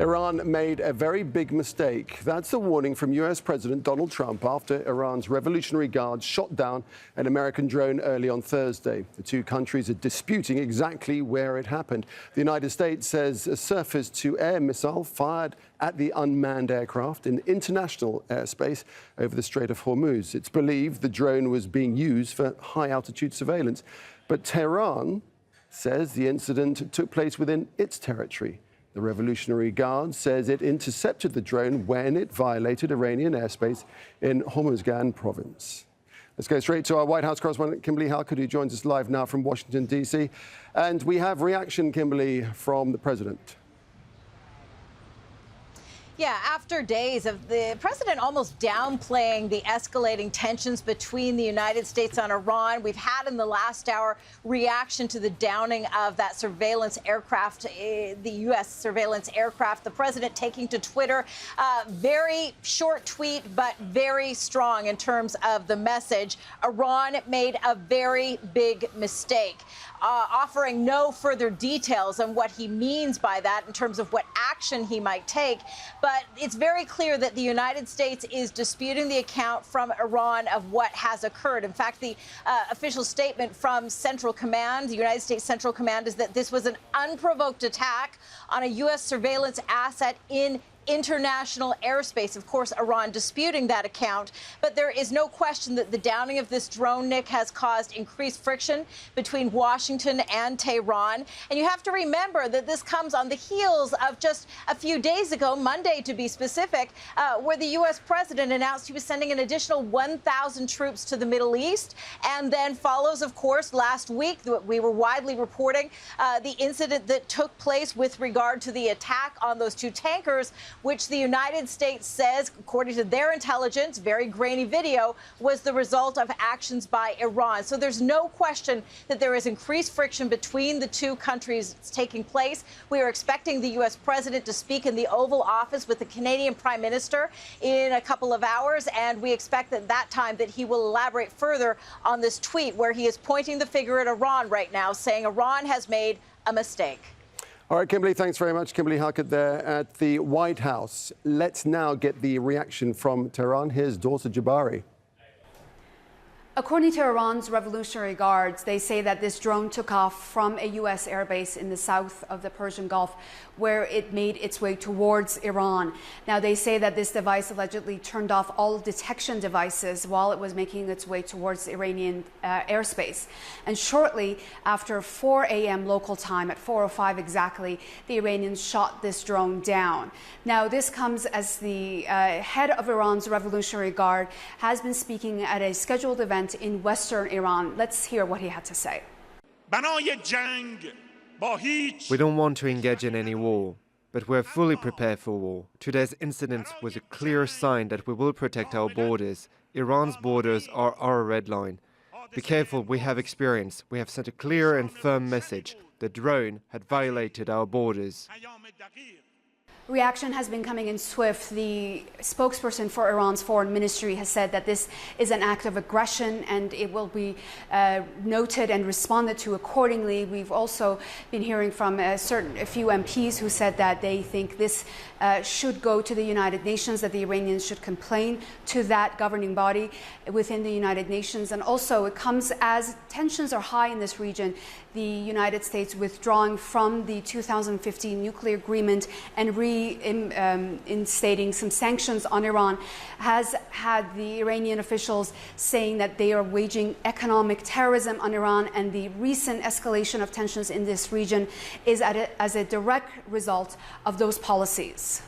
Iran made a very big mistake. That's a warning from U.S. President Donald Trump after Iran's Revolutionary Guards shot down an American drone early on Thursday. The two countries are disputing exactly where it happened. The United States says a surface-to-air missile fired at the unmanned aircraft in international airspace over the Strait of Hormuz. It's believed the drone was being used for high-altitude surveillance. But Tehran says the incident took place within its territory. The Revolutionary Guard says it intercepted the drone when it violated Iranian airspace in Hormozgan province. Let's go straight to our White House correspondent, Kimberly Halkett, who joins us live now from Washington, D.C. And we have reaction, Kimberly, from the president. Yeah, after days of the president almost downplaying the escalating tensions between the United States and Iran, we've had in the last hour reaction to the downing of that surveillance aircraft, the U.S. surveillance aircraft. The president taking to Twitter, very short tweet, but very strong in terms of the message. Iran made a very big mistake, offering no further details on what he means by that in terms of what action he might take. But it's very clear that the United States is disputing the account from Iran of what has occurred. In fact, the official statement from Central Command, the United States Central Command, is that this was an unprovoked attack on a U.S. surveillance asset in international airspace. Of course, Iran disputing that account, but there is no question that the downing of this drone, Nick, has caused increased friction between Washington and Tehran. And you have to remember that this comes on the heels of just a few days ago, Monday to be specific, where the U.S. president announced he was sending an additional 1,000 troops to the Middle East. And then follows, of course, last week, we were widely reporting the incident that took place with regard to the attack on those two tankers, which the United States says, according to their intelligence, very grainy video, was the result of actions by Iran. So there's no question that there is increased friction between the two countries taking place. We are expecting the U.S. president to speak in the Oval Office with the Canadian Prime Minister in a couple of hours, and we expect at that time that he will elaborate further on this tweet where he is pointing the finger at Iran right now, saying Iran has made a mistake. All right, Kimberly, thanks very much. Kimberly Halkett there at the White House. Let's now get the reaction from Tehran. Here's Dorsa Jabbari. According to Iran's Revolutionary Guards, they say that this drone took off from a U.S. airbase in the south of the Persian Gulf, where it made its way towards Iran. Now, they say that this device allegedly turned off all detection devices while it was making its way towards Iranian airspace. And shortly after 4 a.m. local time, at 4:05 exactly, the Iranians shot this drone down. Now, this comes as the head of Iran's Revolutionary Guard has been speaking at a scheduled event in western Iran. Let's hear what he had to say. We don't want to engage in any war, but we're fully prepared for war. Today's incident was a clear sign that we will protect our borders. Iran's borders are our red line. Be careful, we have experience. We have sent a clear and firm message. The drone had violated our borders. Reaction has been coming in swift. The spokesperson for Iran's foreign ministry has said that this is an act of aggression and it will be noted and responded to accordingly. We've also been hearing from a few MPs who said that they think this should go to the United Nations, that the Iranians should complain to that governing body within the United Nations. And also it comes as tensions are high in this region, the United States withdrawing from the 2015 nuclear agreement and reinstating some sanctions on Iran has had the Iranian officials saying that they are waging economic terrorism on Iran, and the recent escalation of tensions in this region is as a direct result of those policies.